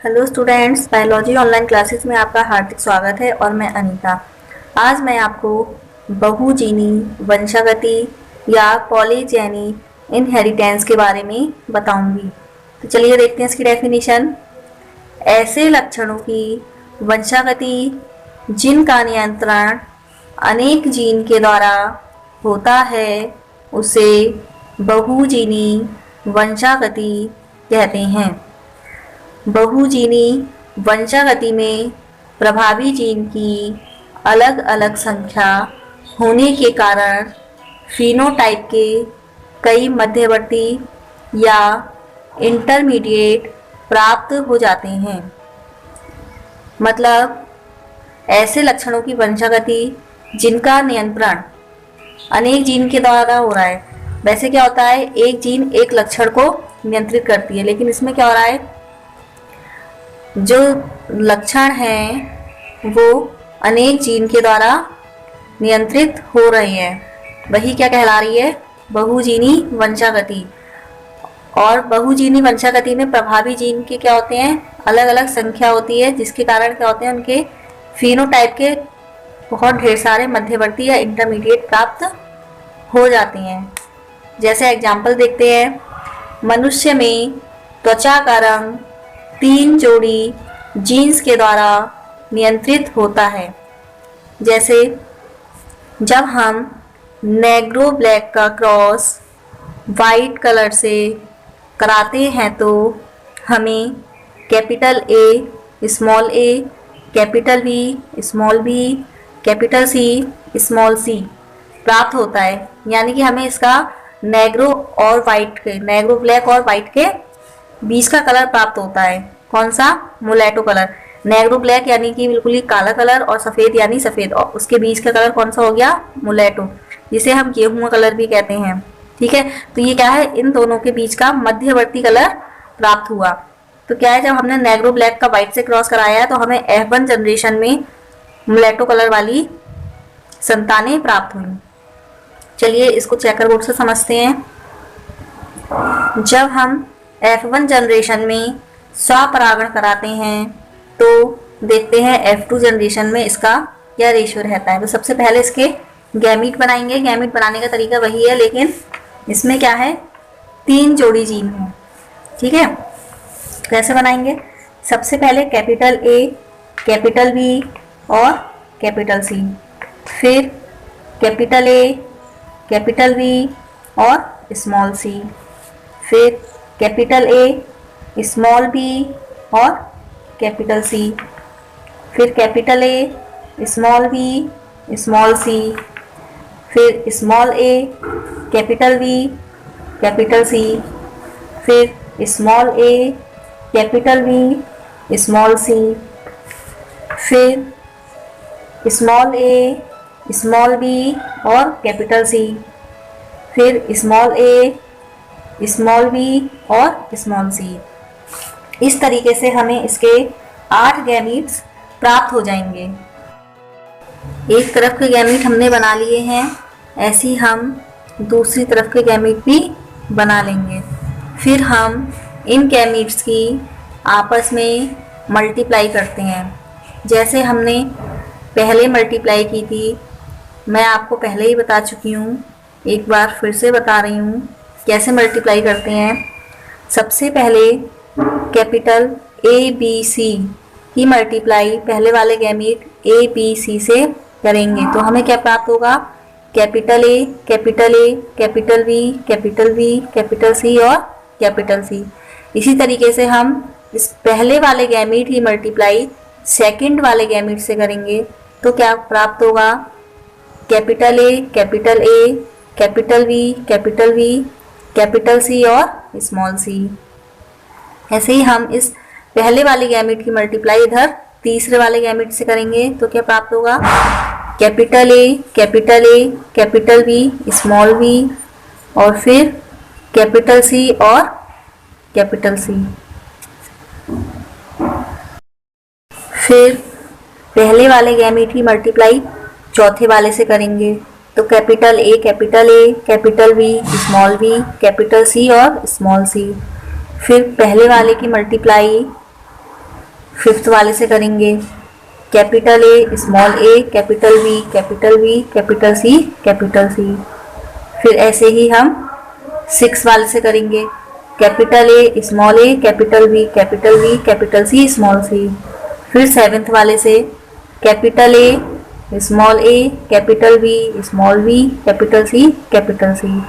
Hello students, biology online classes में आपका हार्दिक स्वागत है और मैं अनीता। आज मैं आपको बहुजीनी वंशागति या पॉलीजेनी इनहेरिटेंस के बारे में बताऊंगी। तो चलिए देखते हैं इसकी डेफिनेशन। ऐसे लक्षणों की वंशागति जिनका नियंत्रण अनेक जीन के द्वारा होता है उसे बहुजीनी वंशागति कहते हैं। बहुजीनी वंशागति में प्रभावी जीन की अलग अलग संख्या होने के कारण फिनोटाइप के कई मध्यवर्ती या इंटरमीडिएट प्राप्त हो जाते हैं। मतलब ऐसे लक्षणों की वंशागति जिनका नियंत्रण अनेक जीन के द्वारा हो रहा है। वैसे क्या होता है, एक जीन एक लक्षण को नियंत्रित करती है, लेकिन इसमें क्या हो रहा है, जो लक्षण हैं वो अनेक जीन के द्वारा नियंत्रित हो रहे हैं। वही क्या कहला रही है, बहुजीनी वंशागति। और बहुजीनी वंशागति में प्रभावी जीन के क्या होते हैं, अलग अलग संख्या होती है, जिसके कारण क्या होते हैं, उनके फिनोटाइप के बहुत ढेर सारे मध्यवर्ती या इंटरमीडिएट प्राप्त हो जाते हैं। जैसे एग्जाम्पल देखते हैं, मनुष्य में त्वचा का रंग 3 जोड़ी जीन्स के द्वारा नियंत्रित होता है। जैसे जब हम नेग्रो ब्लैक का क्रॉस वाइट कलर से कराते हैं तो हमें capital A small A, capital B small B, capital C small C प्राप्त होता है। यानी कि हमें इसका नेग्रो ब्लैक और वाइट के बीज का कलर प्राप्त होता है। कौन सा, मुलेटो कलर। नेग्रो ब्लैक यानी कि बिल्कुल ही काला कलर, और सफ़ेद यानी सफ़ेद, और उसके बीच का कलर कौन सा हो गया, मुलेटो, जिसे हम गेहूं कलर भी कहते हैं। ठीक है, तो ये क्या है, इन दोनों के बीच का मध्यवर्ती कलर प्राप्त हुआ। तो क्या है, जब हमने नेग्रो ब्लैक का वाइट से क्रॉस कराया है तो हमें F1 जनरेशन में मुलेटो कलर वाली संतानें प्राप्त हुई। चलिए इसको चेकर बोर्ड से समझते हैं। जब हम F1 जनरेशन में स्वपरागण कराते हैं तो देखते हैं F2 जनरेशन में इसका क्या रेशियो रहता है। तो सबसे पहले इसके गैमीट बनाएंगे। गैमीट बनाने का तरीका वही है, लेकिन इसमें क्या है, 3 जोड़ी जीन है। ठीक है, कैसे बनाएंगे, सबसे पहले कैपिटल ए, कैपिटल बी और कैपिटल सी, फिर कैपिटल ए, कैपिटल बी और स्मॉल सी, फिर कैपिटल ए, स्मॉल बी और कैपिटल सी, फिर capital A, small B, small C, फिर small A, capital B, capital C, फिर small A, capital B, small C, फिर small A, small B और capital C, फिर small A, small B और small C. इस तरीके से हमें इसके 8 गैमीट्स प्राप्त हो जाएंगे। एक तरफ के गैमीट हमने बना लिए हैं, ऐसे ही हम दूसरी तरफ के गैमीट भी बना लेंगे। फिर हम इन गैमीट्स की आपस में मल्टीप्लाई करते हैं। जैसे हमने पहले मल्टीप्लाई की थी, मैं आपको पहले ही बता चुकी हूँ, एक बार फिर से बता रही हूँ कैसे मल्टीप्लाई करते हैं। सबसे पहले कैपिटल ए बी सी की मल्टीप्लाई पहले वाले गैमीट ए बी सी से करेंगे तो हमें क्या प्राप्त होगा, capital A, capital A, capital B, capital B, capital C और कैपिटल सी। इसी तरीके से हम इस पहले वाले गैमीट की मल्टीप्लाई सेकंड वाले गैमीट से करेंगे तो क्या प्राप्त होगा, capital A, capital A, capital B, capital B, capital C और स्मॉल सी। ऐसे ही हम इस पहले वाले गैमीट की मल्टीप्लाई इधर तीसरे वाले गैमीट से करेंगे तो क्या प्राप्त होगा, capital A, capital A, capital B, small B और फिर कैपिटल सी और कैपिटल सी। फिर पहले वाले गैमीट की मल्टीप्लाई चौथे वाले से करेंगे तो capital A, capital B, small B, capital C और स्मॉल सी। फिर पहले वाले की मल्टीप्लाई फिफ्थ वाले से करेंगे capital A small A capital B capital B capital C capital C. फिर ऐसे ही हम सिक्स वाले से करेंगे capital A small A capital B capital C small C. फिर सेवेंथ वाले से capital A small A capital B small B capital C capital C.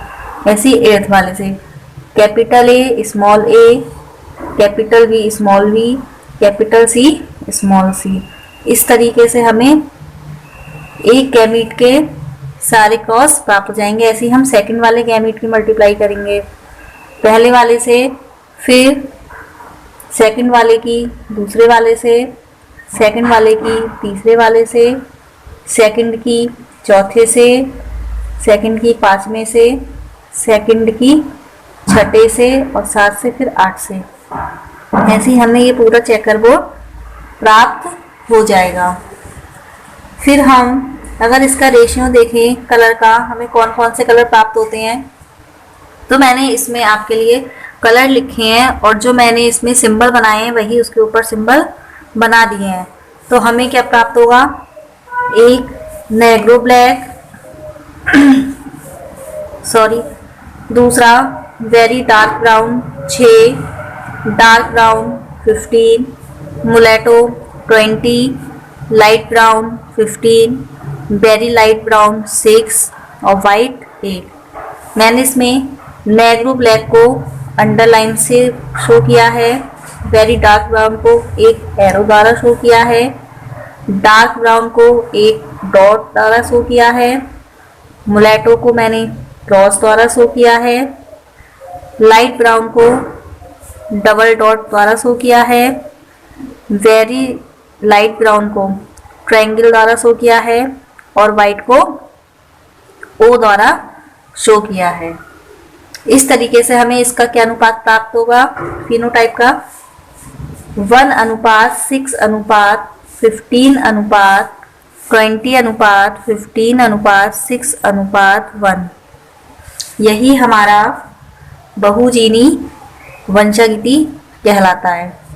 ऐसी एट्थ वाले से capital A small A capital B small B capital C small C. इस तरीके से हमें एक गैमीट के सारे क्रॉस प्राप्त हो जाएंगे। ऐसे ही हम सेकंड वाले गैमीट की मल्टीप्लाई करेंगे पहले वाले से, फिर सेकंड वाले की दूसरे वाले से, सेकंड वाले की तीसरे वाले से, सेकंड की चौथे से, सेकंड की पांचवें से, सेकंड की छठे से और सात से, फिर आठ से। ऐसे ही हमें ये पूरा चेकर बोर्ड प्राप्त हो जाएगा। फिर हम अगर इसका रेशियो देखें कलर का, हमें कौन कौन से कलर प्राप्त होते हैं, तो मैंने इसमें आपके लिए कलर लिखे हैं और जो मैंने इसमें सिंबल बनाए हैं वही उसके ऊपर सिंबल बना दिए हैं। तो हमें क्या प्राप्त होगा, एक नेग्रो ब्लैक सॉरी, दूसरा very dark brown 6, dark brown 15, मुलेटो 20, light brown 15, very light brown 6 और वाइट 8। मैंने इसमें नेग्रो ब्लैक को अंडरलाइन से शो किया है, वेरी डार्क ब्राउन को एक एरो द्वारा शो किया है, डार्क ब्राउन को एक डॉट द्वारा शो किया है, मुलेटो को मैंने क्रॉस द्वारा शो किया है, लाइट ब्राउन को डबल डॉट द्वारा शो किया है, वेरी लाइट ब्राउन को ट्रायंगल द्वारा शो किया है और वाइट को ओ द्वारा शो किया है। इस तरीके से हमें इसका क्या अनुपात प्राप्त होगा, फिनोटाइप का 1:6:15:20:15:6:1। यही हमारा बहुजीनी वंशागति कहलाता है।